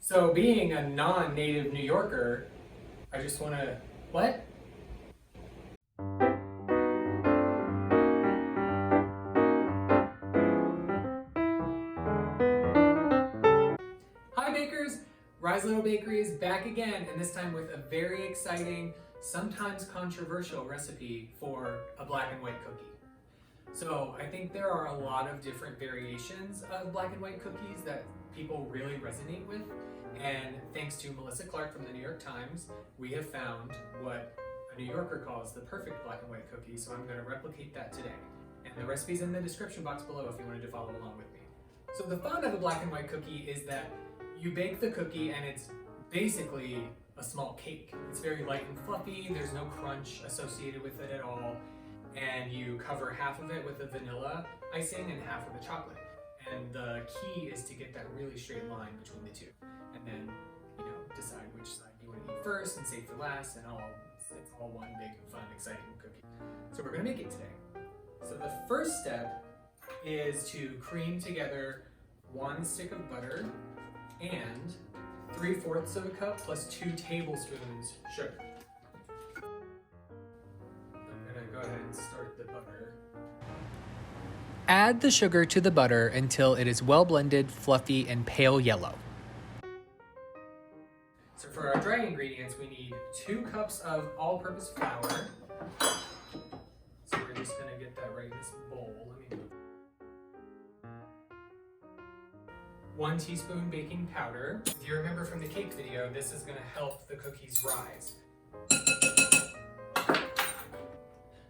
So being a non-native New Yorker, I just want to, what? Hi bakers! Rise Little Bakery is back again, and this time with a very exciting, sometimes controversial recipe for a black and white cookie. So I think there are a lot of different variations of black and white cookies that people really resonate with. And thanks to Melissa Clark from the New York Times, we have found what a New Yorker calls the perfect black and white cookie. So I'm going to replicate that today. And the recipe's in the description box below if you wanted to follow along with me. So the fun of a black and white cookie is that you bake the cookie and it's basically a small cake. It's very light and fluffy. There's no crunch associated with it at all. And you cover half of it with the vanilla icing and half with the chocolate. And the key is to get that really straight line between the two. And then, decide which side you want to eat first and save for last, and it's all one big, fun, exciting cookie. So we're gonna make it today. So the first step is to cream together 1 stick of butter and 3/4 of a cup plus 2 tablespoons sugar. I'm gonna go ahead and start the butter. Add the sugar to the butter until it is well blended, fluffy, and pale yellow. So for our dry ingredients, we need 2 cups of all-purpose flour. So we're just gonna get that right in this bowl. 1 teaspoon baking powder. If you remember from the cake video, this is gonna help the cookies rise.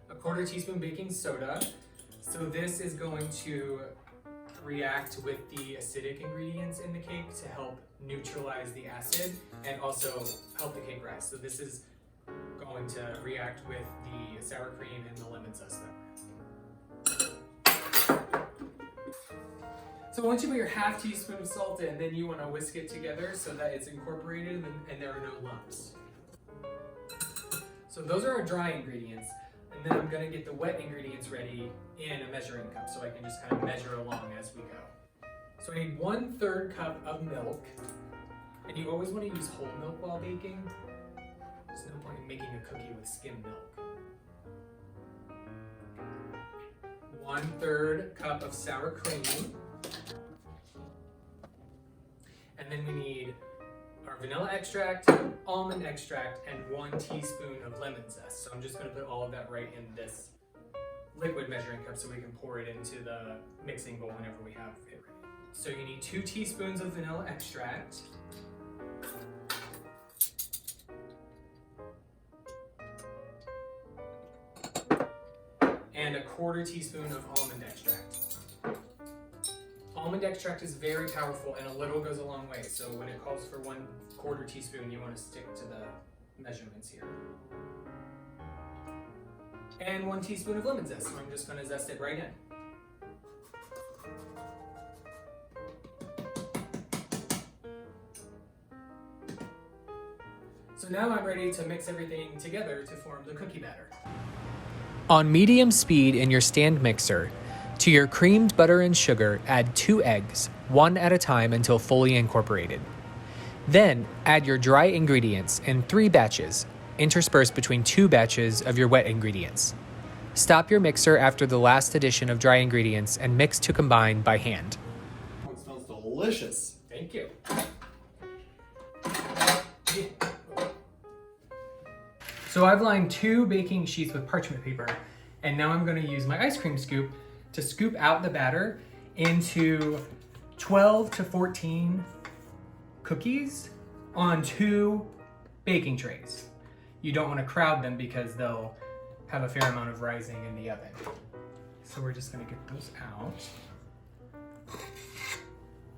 1/4 teaspoon baking soda. So this is going to react with the acidic ingredients in the cake to help neutralize the acid and also help the cake rise. So this is going to react with the sour cream and the lemon zest that we're adding. So once you put your 1/2 teaspoon of salt in, then you want to whisk it together so that it's incorporated and there are no lumps. So those are our dry ingredients. And then I'm gonna get the wet ingredients ready in a measuring cup so I can just kind of measure along as we go. So I need 1/3 cup of milk. And you always want to use whole milk while baking. There's no point in making a cookie with skim milk. 1/3 cup of sour cream. And then we need our vanilla extract, almond extract, and 1 teaspoon of lemon zest. So I'm just going to put all of that right in this liquid measuring cup so we can pour it into the mixing bowl whenever we have it ready. So you need 2 teaspoons of vanilla extract. And 1/4 teaspoon of almond extract. Almond extract is very powerful and a little goes a long way. So when it calls for 1/4 teaspoon, you want to stick to the measurements here. And 1 teaspoon of lemon zest. So I'm just going to zest it right in. So now I'm ready to mix everything together to form the cookie batter. On medium speed in your stand mixer, to your creamed butter and sugar, add 2 eggs, 1 at a time until fully incorporated. Then add your dry ingredients in 3 batches, interspersed between 2 batches of your wet ingredients. Stop your mixer after the last addition of dry ingredients and mix to combine by hand. Oh, it smells delicious. Thank you. So I've lined 2 baking sheets with parchment paper, and now I'm going to use my ice cream scoop to scoop out the batter into 12 to 14 cookies on 2 baking trays. You don't want to crowd them because they'll have a fair amount of rising in the oven. So we're just going to get those out.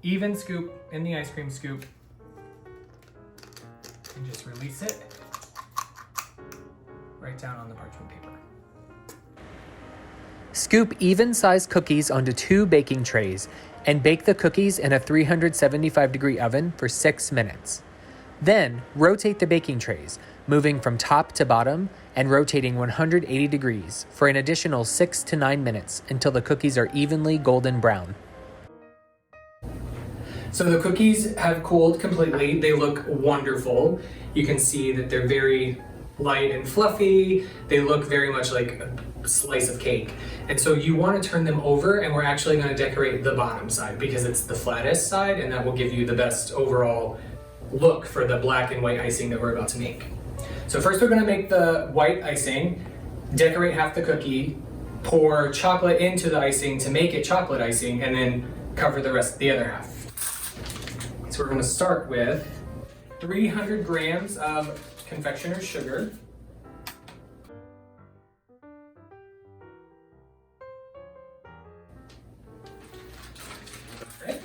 Even scoop in the ice cream scoop and just release it right down on the parchment paper. Scoop even-sized cookies onto 2 baking trays and bake the cookies in a 375-degree oven for 6 minutes. Then, rotate the baking trays, moving from top to bottom and rotating 180 degrees for an additional 6 to 9 minutes until the cookies are evenly golden brown. So the cookies have cooled completely. They look wonderful. You can see that they're very light and fluffy. They look very much like a slice of cake. And so you want to turn them over, and we're actually going to decorate the bottom side because it's the flattest side, and that will give you the best overall look for the black and white icing that we're about to make. So first we're going to make the white icing, decorate half the cookie, pour chocolate into the icing to make it chocolate icing, and then cover the other half. So we're going to start with 300 grams of confectioner's sugar. Okay.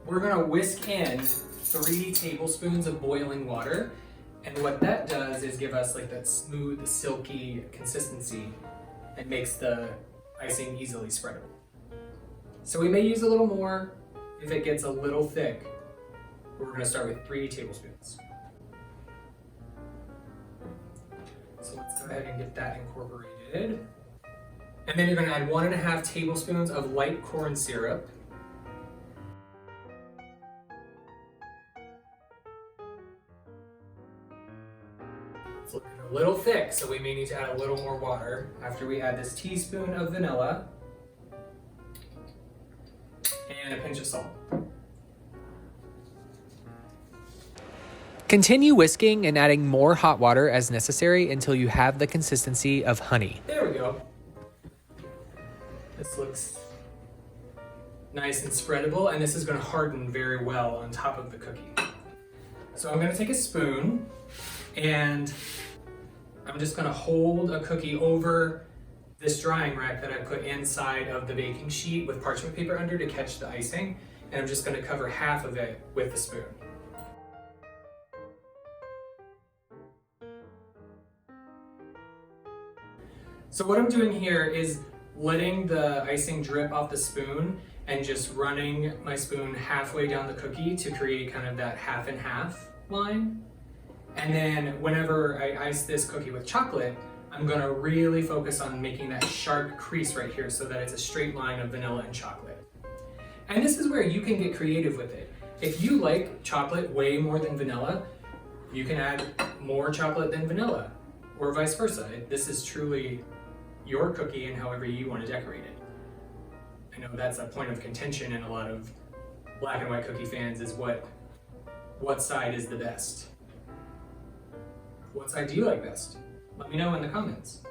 We're going to whisk in 3 tablespoons of boiling water. And what that does is give us like that smooth, silky consistency and makes the icing easily spreadable. So we may use a little more if it gets a little thick. We're going to start with 3 tablespoons. So let's go ahead and get that incorporated. And then you're going to add 1.5 tablespoons of light corn syrup. It's looking a little thick, so we may need to add a little more water after we add this teaspoon of vanilla and a pinch of salt. Continue whisking and adding more hot water as necessary until you have the consistency of honey. There we go. This looks nice and spreadable, and this is going to harden very well on top of the cookie. So I'm going to take a spoon, and I'm just going to hold a cookie over this drying rack that I put inside of the baking sheet with parchment paper under to catch the icing, and I'm just going to cover half of it with the spoon. So what I'm doing here is letting the icing drip off the spoon and just running my spoon halfway down the cookie to create kind of that half and half line. And then whenever I ice this cookie with chocolate, I'm gonna really focus on making that sharp crease right here so that it's a straight line of vanilla and chocolate. And this is where you can get creative with it. If you like chocolate way more than vanilla, you can add more chocolate than vanilla, or vice versa. This is truly your cookie and however you want to decorate it. I know that's a point of contention in a lot of black and white cookie fans is what side is the best? What side do you like best? Let me know in the comments.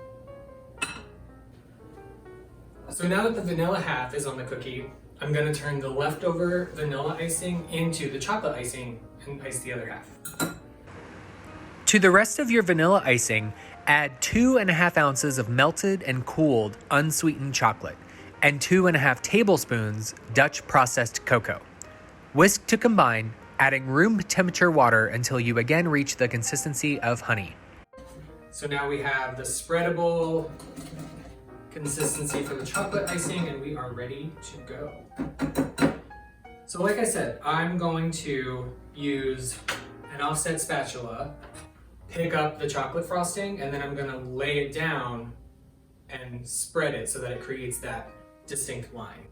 So now that the vanilla half is on the cookie, I'm going to turn the leftover vanilla icing into the chocolate icing and ice the other half. To the rest of your vanilla icing, add 2.5 ounces of melted and cooled unsweetened chocolate and 2.5 tablespoons Dutch processed cocoa. Whisk to combine, adding room temperature water until you again reach the consistency of honey. So now we have the spreadable consistency for the chocolate icing, and we are ready to go. So like I said, I'm going to use an offset spatula, pick up the chocolate frosting, and then I'm gonna lay it down and spread it so that it creates that distinct line.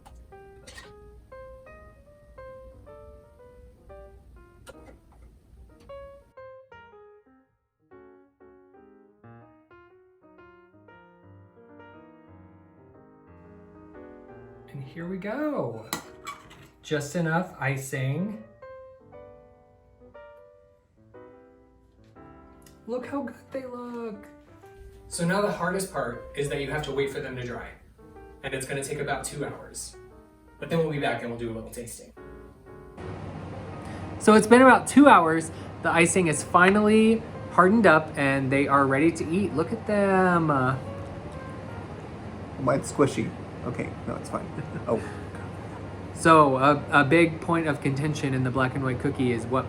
And here we go. Just enough icing. Look how good they look. So now the hardest part is that you have to wait for them to dry. And it's gonna take about 2 hours. But then we'll be back and we'll do a little tasting. So it's been about 2 hours. The icing is finally hardened up and they are ready to eat. Look at them. Mine's squishy. Okay, no, it's fine. Oh. So a big point of contention in the black and white cookie is what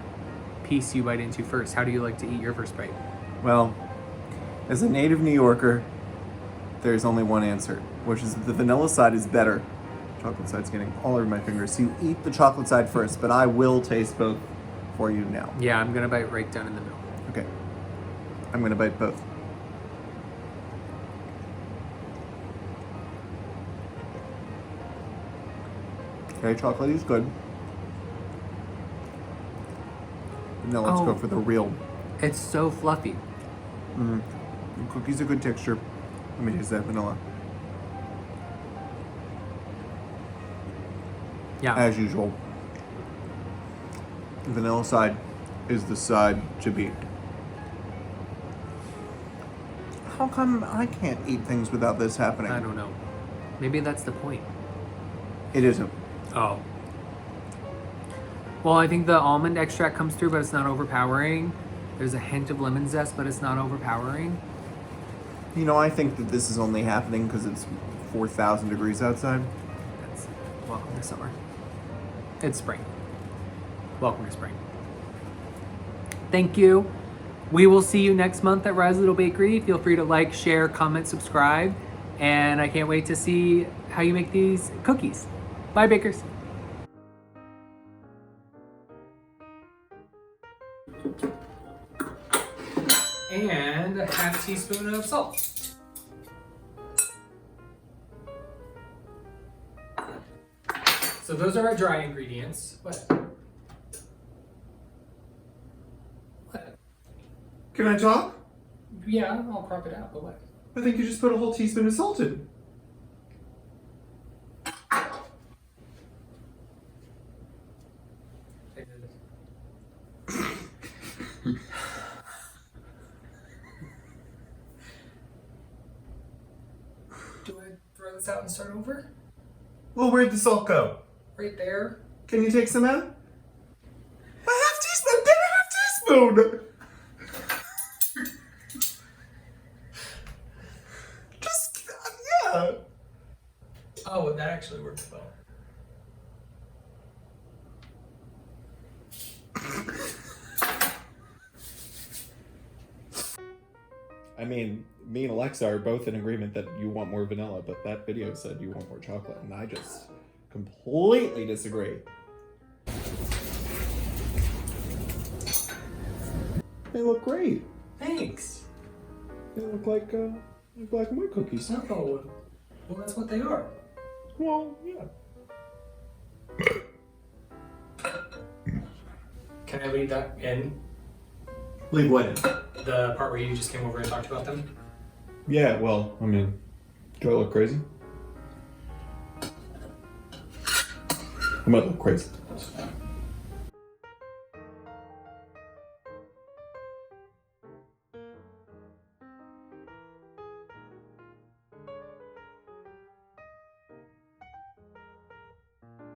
piece you bite into first. How do you like to eat your first bite? Well, as a native New Yorker, there's only one answer, which is that the vanilla side is better. Chocolate side's getting all over my fingers. So you eat the chocolate side first, but I will taste both for you now. Yeah, I'm gonna bite right down in the middle. Okay. I'm gonna bite both. Okay, chocolate is good. Now let's go Oh. for the real. It's so fluffy. The cookie's a good texture. Let me taste that vanilla. Yeah. As usual, the vanilla side is the side to beat. How come I can't eat things without this happening? I don't know. Maybe that's the point. It isn't. Oh. Well, I think the almond extract comes through, but it's not overpowering. There's a hint of lemon zest, but it's not overpowering. You know, I think that this is only happening because it's 4,000 degrees outside. That's welcome to summer. It's spring. Welcome to spring. Thank you. We will see you next month at Rise Little Bakery. Feel free to like, share, comment, subscribe. And I can't wait to see how you make these cookies. Bye, bakers. And a half teaspoon of salt. So those are our dry ingredients. What? Can I talk? Yeah, I'll crop it out, but what? I think you just put a whole teaspoon of salt in. Do I throw this out and start over? Well, where'd the salt go? Right there. Can you take some out? A half teaspoon! Get a half teaspoon! Just, yeah. Oh, that actually works well. I mean, me and Alexa are both in agreement that you want more vanilla, but that video said you want more chocolate, and I just completely disagree. They look great. Thanks. They look like black and white cookies. Oh, well, that's what they are. Well, yeah. Can I leave that in? Leave what in? The part where you just came over and talked about them? Yeah, well, I mean, do I look crazy? I might look crazy.